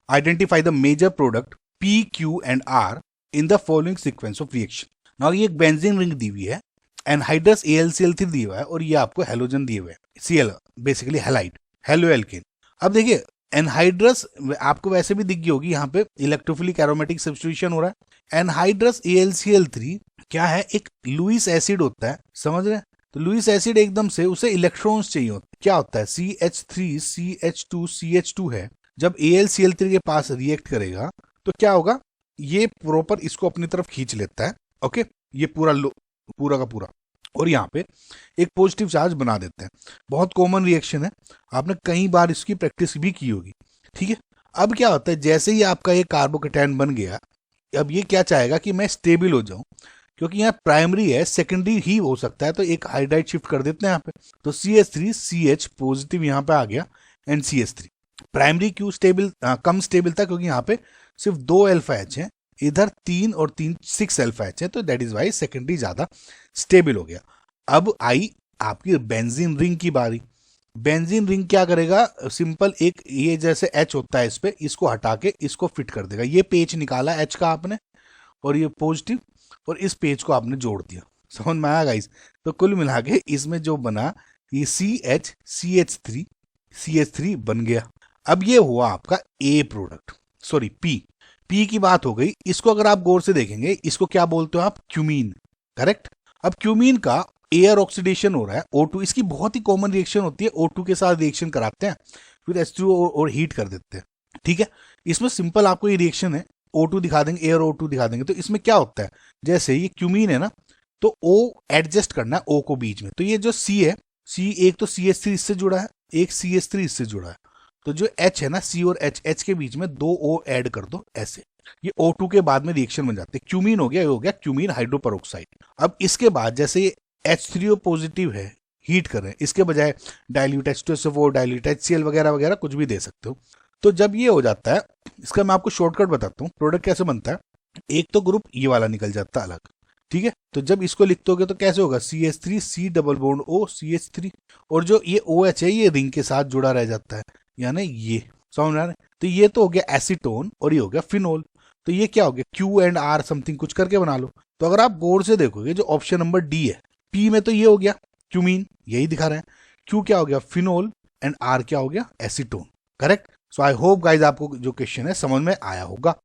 Identify the major product P, Q and R in the following sequence of reaction. Now ये एक benzene ring दी हुई है, anhydrous AlCl3 दिया हुआ है और ये आपको हेलोजन दिए हुए हैं Cl, basically halide, halo alkane. अब देखिए एनहाइड्रस आपको वैसे भी दिख गई होगी, यहाँ पे इलेक्ट्रोफिलिक एरोमेटिक सब्स्टिट्यूशन हो रहा है। एनहाइड्रस AlCl3 क्या है, एक लुईस एसिड होता है, समझ रहे हैं? तो लुईस एसिड एकदम से उसे इलेक्ट्रॉन्स चाहिए होते हैं। क्या होता है, CH3 CH2 CH2 है, जब AlCl3 के पास रिएक्ट करेगा तो क्या होगा, ये प्रॉपर इसको अपनी तरफ खींच लेता है। ओके, ये पूरा का पूरा, और यहाँ पे एक पॉजिटिव चार्ज बना देते हैं। बहुत कॉमन रिएक्शन है, आपने कई बार इसकी प्रैक्टिस भी की होगी। ठीक है, अब क्या होता है, जैसे ही आपका ये कार्बोकेटायन बन गया, अब ये क्या चाहेगा कि मैं स्टेबल हो जाऊं, क्योंकि यहाँ प्राइमरी है, सेकेंडरी ही हो सकता है, तो एक हाइड्राइड शिफ्ट कर देते हैं यहाँ पे। तो CH3 CH पॉजिटिव यहाँ पे आ गया एंड CH3। प्राइमरी क्यों स्टेबल, कम स्टेबल था, क्योंकि यहाँ पे सिर्फ 2 अल्फा एच है, इधर 3 और 3 6 अल्फा एच है, तो दैट इज वाई सेकेंडरी ज्यादा स्टेबल हो गया। अब आई आपकी बेंजीन रिंग की बारी। बेंजीन रिंग क्या करेगा, सिंपल एक ये जैसे एच होता है इस पे, इसको हटा के इसको फिट कर देगा। ये पेज निकाला एच का आपने, और ये पॉजिटिव, और इस पेज को आपने जोड़ दिया। समझ में आया गाइस? तो कुल मिला के इसमें जो बना ये CH3 बन गया। अब ये हुआ आपका ए प्रोडक्ट, सॉरी पी की बात हो गई। इसको अगर आप गौर से देखेंगे, इसको क्या बोलते हो आप, क्यूमीन, करेक्ट। अब क्यूमीन का एयर ऑक्सीडेशन हो रहा है O2, इसकी बहुत ही कॉमन रिएक्शन होती है, O2 के साथ रिएक्शन कराते हैं, फिर H2O और हीट कर देते हैं। ठीक है, इसमें सिंपल आपको ये रिएक्शन है, O2 दिखा देंगे, एयर O2 दिखा देंगे। तो इसमें क्या होता है, जैसे ये क्यूमीन है ना, तो O एडजस्ट करना है O को बीच में। तो ये जो C है, C एक तो CH3 इससे जुड़ा है, एक CH3 इससे जुड़ा है, तो जो H है ना, C और H के बीच में 2 O ऐड कर दो, ऐसे ये O2 के बाद में रिएक्शन बन जाते हैं। क्यूमीन हो गया, ये हो गया क्यूमीन हाइड्रोपरऑक्साइड। अब इसके बाद जैसे ये H3O पॉजिटिव है, हीट कर रहे हैं, इसके बजाय डाइल्यूट H2SO4, डाइल्यूट HCl वगैरह वगैरह कुछ भी दे सकते हो। तो जब ये हो जाता है, इसका मैं आपको शॉर्टकट बताता हूँ, प्रोडक्ट कैसे बनता है। एक तो ग्रुप ये वाला निकल जाता है अलग, ठीक है। तो जब इसको लिखते होगे तो कैसे होगा, CH3 C double bond O CH3, और जो ये OH है ये रिंग के साथ जुड़ा रह जाता है, यानी ये, समझ में आ रहा है? तो ये तो हो गया एसीटोन और ये हो गया फिनोल। तो ये क्या हो गया, Q एंड R समथिंग कुछ करके बना लो। तो अगर आप गौर से देखोगे, जो ऑप्शन नंबर D है, P में तो ये हो गया क्यूमीन, यही दिखा रहे हैं। Q क्या हो गया, फिनोल, एंड R क्या हो गया, acetone, correct. So I hope guys आपको जो क्वेश्चन है समझ में आया होगा।